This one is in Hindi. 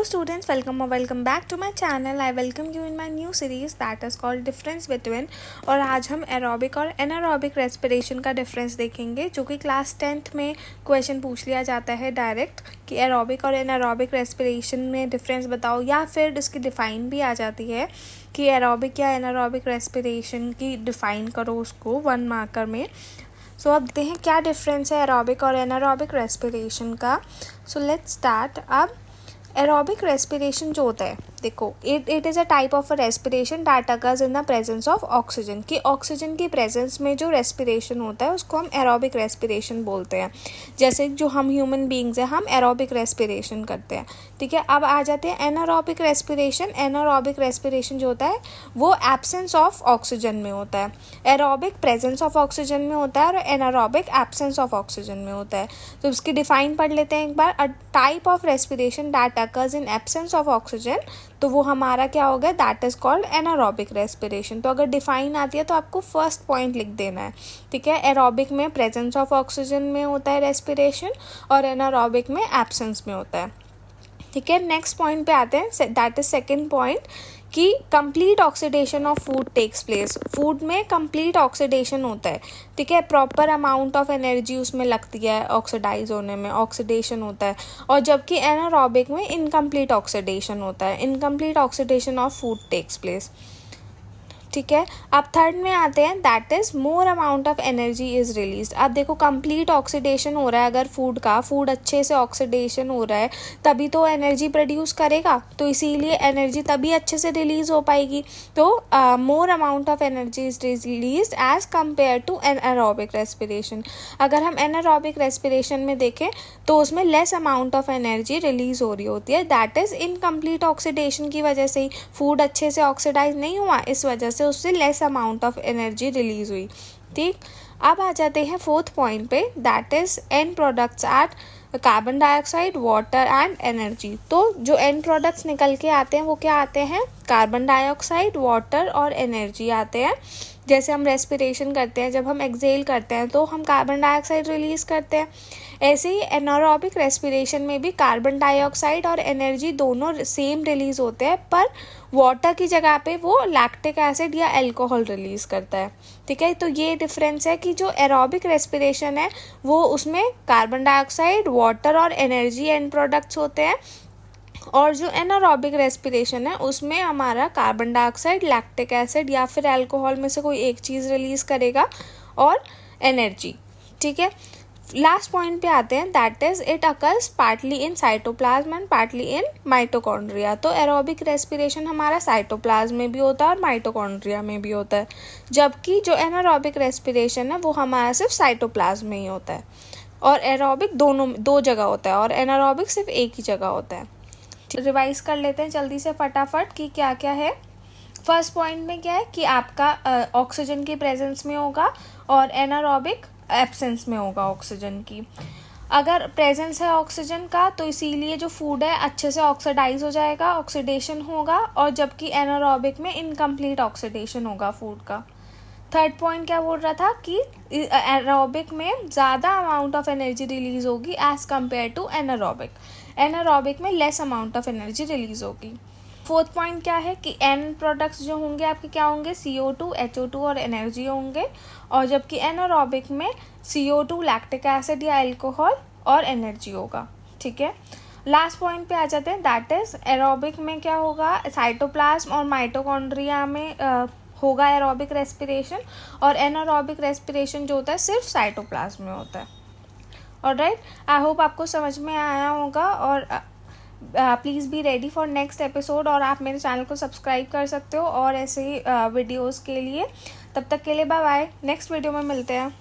Hello students, welcome back to my channel. I welcome you in my new series that is called Difference Between। और आज हम एरोबिक और एनारोबिक रेस्पिरेशन का डिफरेंस देखेंगे, जो कि क्लास 10th में क्वेश्चन पूछ लिया जाता है डायरेक्ट कि एरोबिक और एनारोबिक रेस्पिरेशन में डिफरेंस बताओ, या फिर इसकी डिफ़ाइन भी आ जाती है कि एरोबिक या एनारोबिक रेस्पिरेशन की डिफ़ाइन करो उसको 1 मार्कर में। सो अब देखते हैं क्या डिफरेंस है एरोबिक और एनारोबिक रेस्पिरेशन का। So let's start. अब एरोबिक रेस्पिरेशन जो होता है, देखो it is a type of a respiration that occurs in the presence of oxygen. कि ऑक्सीजन की प्रेजेंस में जो रेस्पिरेशन होता है उसको हम एरोबिक रेस्पिरेशन बोलते हैं। जैसे जो हम ह्यूमन बींग्स हैं, हम एरोबिक रेस्पिरेशन करते हैं, ठीक है। अब आ जाते हैं एनारोबिक रेस्पिरेशन। एनारोबिक रेस्पिरेशन जो होता है वो एब्सेंस ऑफ ऑक्सीजन में होता है। एरोबिक प्रेजेंस ऑफ ऑक्सीजन में होता है और एनारोबिक एब्सेंस ऑफ ऑक्सीजन में होता है। तो इसकी डिफाइन पढ़ लेते हैं एक बार। A type of respiration that occurs in absence of oxygen, तो वो हमारा क्या हो गया, that is called anaerobic respiration. तो अगर डिफाइन आती है तो आपको फर्स्ट पॉइंट लिख देना है, ठीक है। एरोबिक में प्रेजेंस ऑफ ऑक्सीजन में होता है रेस्पिरेशन और एनारोबिक में एब्सेंस में होता है, ठीक है। नेक्स्ट पॉइंट पे आते हैं, दैट इज सेकेंड पॉइंट कि complete oxidation of food takes place. Food में कंप्लीट ऑक्सीडेशन होता है, ठीक है। प्रॉपर अमाउंट ऑफ एनर्जी उसमें लगती है ऑक्सीडाइज होने में, ऑक्सीडेशन होता है। और जबकि एनारोबिक में इनकम्प्लीट ऑक्सीडेशन होता है, incomplete oxidation of food takes place, ठीक है। अब थर्ड में आते हैं, that is more amount of energy is release. अब देखो कंप्लीट ऑक्सीडेशन हो रहा है, अगर फूड अच्छे से ऑक्सीडेशन हो रहा है तभी तो एनर्जी प्रोड्यूस करेगा, तो इसीलिए एनर्जी तभी अच्छे से रिलीज हो पाएगी। तो more amount of energy is release as compare to anaerobic respiration. अगर हम एनारोबिक रेस्पिरेशन में देखें तो उसमें less amount of energy release हो रही होती है, दैट इज इनकम्प्लीट ऑक्सीडेशन की वजह से ही। फूड अच्छे से ऑक्सीडाइज नहीं हुआ, इस वजह से उससे less amount of energy release हुई, ठीक। अब आ जाते हैं फोर्थ पॉइंट पे, that is and products at carbon dioxide, water and energy. तो जो एंड प्रोडक्ट्स निकल के आते हैं वो क्या आते हैं, कार्बन डाइऑक्साइड, वाटर और एनर्जी आते हैं। जैसे हम रेस्पिरेशन करते हैं, जब हम एक्सहेल करते हैं तो हम कार्बन डाइऑक्साइड रिलीज करते हैं। ऐसे ही एनारोबिक रेस्पिरेशन में भी कार्बन डाइऑक्साइड और एनर्जी दोनों सेम रिलीज होते हैं, पर वाटर की जगह पे वो लैक्टिक एसिड या अल्कोहल रिलीज करता है, ठीक है। तो ये डिफरेंस है कि जो एरोबिक रेस्पिरेशन है वो उसमें कार्बन डाइऑक्साइड, वाटर और एनर्जी एंड प्रोडक्ट्स होते हैं, और जो एनारोबिक रेस्पिरेशन है उसमें हमारा कार्बन डाइऑक्साइड, लैक्टिक एसिड या फिर अल्कोहल में से कोई एक चीज़ रिलीज करेगा और एनर्जी, ठीक है। लास्ट पॉइंट पे आते हैं, that is it occurs partly in cytoplasm and partly in mitochondria. तो एरोबिक रेस्पिरेशन हमारा साइटोप्लाज्म में भी होता है और माइटोकॉन्ड्रिया में भी होता है, जबकि जो एनारोबिक रेस्पिरेशन है वो हमारा सिर्फ साइटोप्लाज्म में ही होता है, और एरोबिक दोनों दो जगह होता है और एनारोबिक सिर्फ एक ही जगह होता है। रिवाइज कर लेते हैं जल्दी से फटाफट कि क्या क्या है। फर्स्ट पॉइंट में क्या है कि आपका ऑक्सीजन की प्रेजेंस में होगा और एनारोबिक एब्सेंस में होगा ऑक्सीजन की। अगर प्रेजेंस है ऑक्सीजन का तो इसीलिए जो फूड है अच्छे से ऑक्सीडाइज हो जाएगा, ऑक्सीडेशन होगा, और जबकि एनारोबिक में इनकम्प्लीट ऑक्सीडेशन होगा फूड का। थर्ड पॉइंट क्या बोल रहा था कि एरोबिक में ज़्यादा अमाउंट ऑफ एनर्जी रिलीज होगी as compare to anaerobic. Anaerobic में less amount of energy release होगी। फोर्थ पॉइंट क्या है कि एंड प्रोडक्ट्स जो होंगे आपके क्या होंगे, CO2, HO2 और एनर्जी होंगे, और जबकि एनारोबिक में CO2, लैक्टिक एसिड या अल्कोहल और एनर्जी होगा, ठीक है। लास्ट पॉइंट पे आ जाते हैं, दैट इज एरोबिक में क्या होगा, साइटोप्लाज्म और माइटोकॉन्ड्रिया में होगा एरोबिक रेस्पिरेशन, और एनारोबिक रेस्पिरेशन जो होता है सिर्फ साइटोप्लाज्म में होता है। ऑलराइट, आई होप आपको समझ में आया होगा, और please be ready for next episode. और आप मेरे चैनल को सब्सक्राइब कर सकते हो और ऐसे ही वीडियोज़ के लिए। तब तक के लिए बाय बाय, नेक्स्ट वीडियो में मिलते हैं।